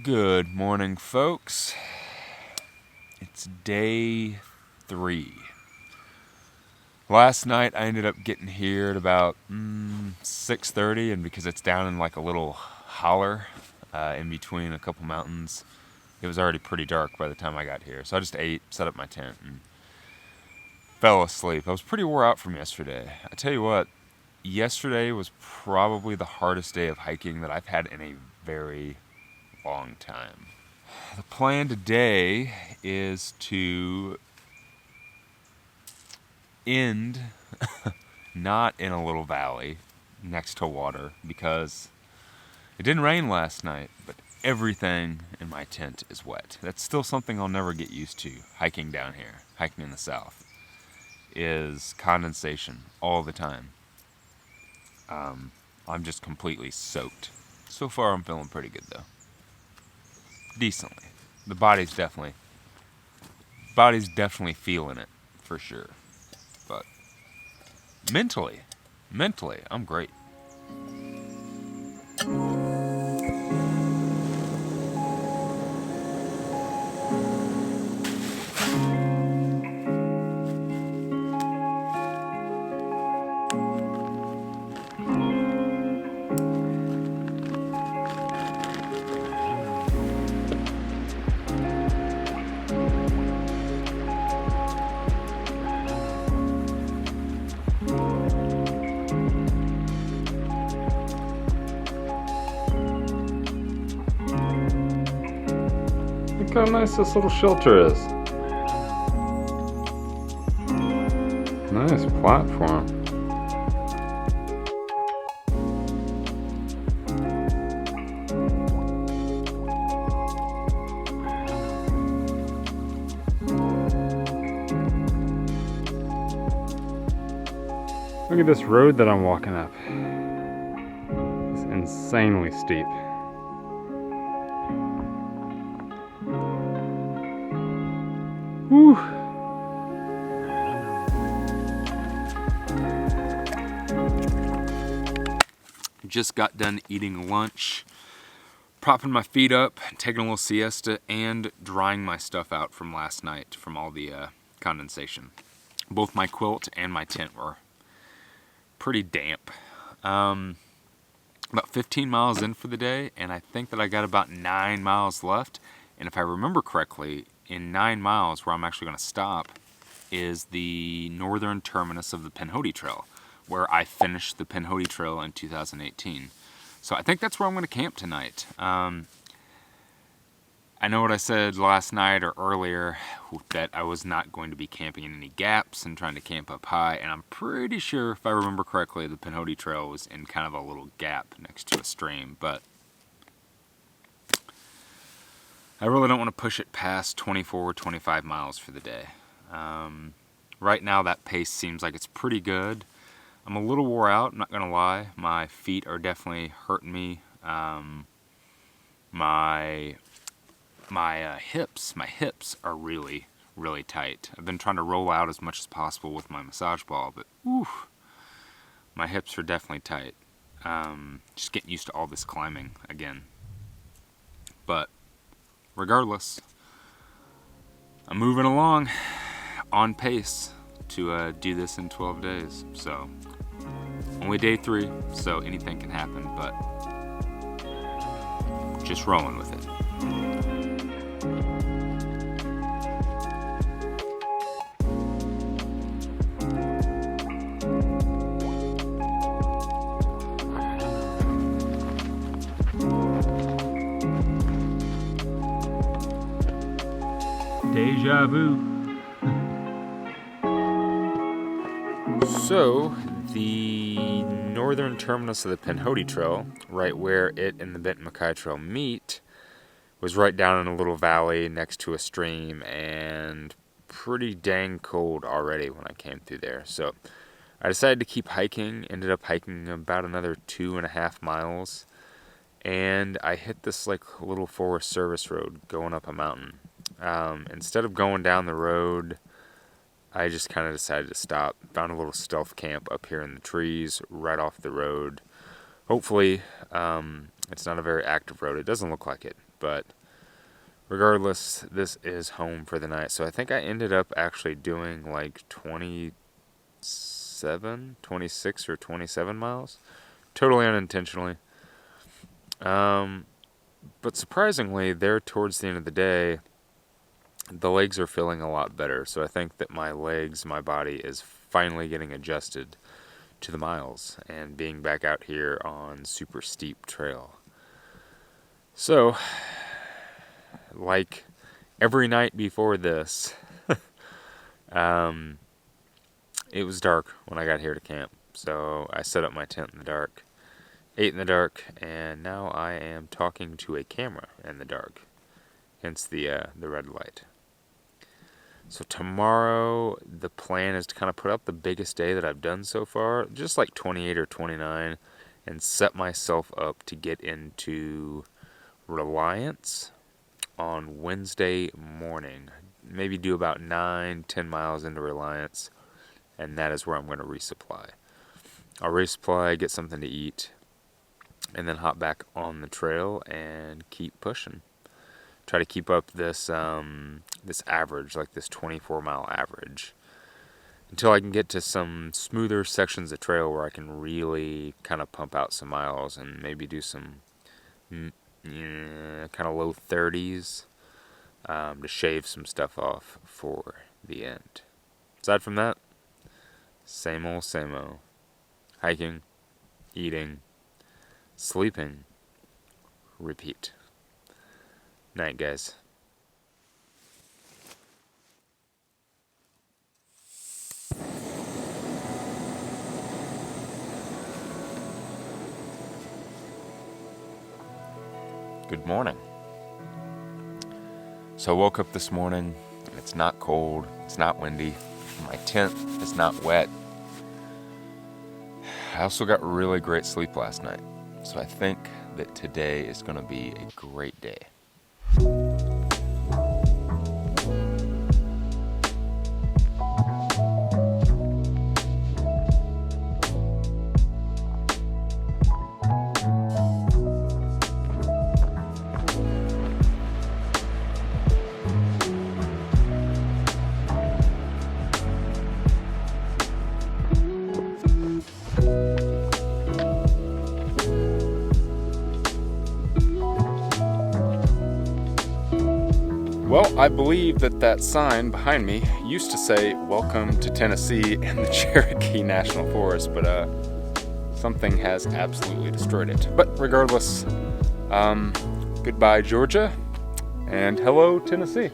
Good morning, folks. It's day 3. Last night I ended up getting here at about 6:30, and because it's down in like a little holler in between a couple mountains, it was already pretty dark by the time I got here. So I just ate, set up my tent, and fell asleep. I was pretty wore out from yesterday. I tell you what, yesterday was probably the hardest day of hiking that I've had in a very long time. The plan today is to end not in a little valley next to water because it didn't rain last night, but everything in my tent is wet. That's still something I'll never get used to hiking down here, hiking in the south, is condensation all the time. I'm just completely soaked. So far I'm feeling pretty good though. Decently. The body's definitely feeling it for sure. But mentally, I'm great. Look how nice this little shelter is. Nice platform. Look at this road that I'm walking up. It's insanely steep. Whew. Just got done eating lunch, propping my feet up, taking a little siesta, and drying my stuff out from last night from all the condensation. Both my quilt and my tent were pretty damp. About 15 miles in for the day, and I think that I got about 9 miles left. And if I remember correctly, in 9 miles, where I'm actually going to stop, is the northern terminus of the Pinhoti Trail, where I finished the Pinhoti Trail in 2018. So I think that's where I'm going to camp tonight. I know what I said last night or earlier, that I was not going to be camping in any gaps and trying to camp up high, and I'm pretty sure, if I remember correctly, the Pinhoti Trail was in kind of a little gap next to a stream, but I really don't want to push it past 24 or 25 miles for the day. Right now that pace seems like it's pretty good. I'm a little wore out, I'm not going to lie. My feet are definitely hurting me. My hips are really, really tight. I've been trying to roll out as much as possible with my massage ball, but my hips are definitely tight. Just getting used to all this climbing again. But regardless, I'm moving along on pace to do this in 12 days. So, only day 3, so anything can happen, but just rolling with it. Deja vu. So, the northern terminus of the Pinhoti Trail, right where it and the Benton MacKaye Trail meet, was right down in a little valley next to a stream, and pretty dang cold already when I came through there. So I decided to keep hiking, ended up hiking about another 2.5 miles, and I hit this like little Forest Service road going up a mountain. Instead of going down the road, I just kind of decided to stop. Found a little stealth camp up here in the trees right off the road. Hopefully, it's not a very active road. It doesn't look like it, but regardless, this is home for the night. So I think I ended up actually doing like 26 or 27 miles, totally unintentionally. But surprisingly, there towards the end of the day, the legs are feeling a lot better. So I think that my body is finally getting adjusted to the miles and being back out here on super steep trail. So, like every night before this, it was dark when I got here to camp. So I set up my tent in the dark, ate in the dark, and now I am talking to a camera in the dark, hence the red light. So tomorrow, the plan is to kind of put up the biggest day that I've done so far, just like 28 or 29, and set myself up to get into Reliance on Wednesday morning. Maybe do about 9-10 miles into Reliance, and that is where I'm going to resupply. I'll resupply, get something to eat, and then hop back on the trail and keep pushing. Try to keep up this this average, like this 24-mile average, until I can get to some smoother sections of trail where I can really kind of pump out some miles and maybe do some kind of low 30s to shave some stuff off for the end. Aside from that, same old, same old. Hiking, eating, sleeping, repeat. Night, guys. Good morning. So I woke up this morning, and it's not cold, it's not windy, my tent is not wet. I also got really great sleep last night, so I think that today is going to be a great day. Well, I believe that sign behind me used to say, "Welcome to Tennessee and the Cherokee National Forest," but something has absolutely destroyed it. But regardless, goodbye, Georgia, and hello, Tennessee.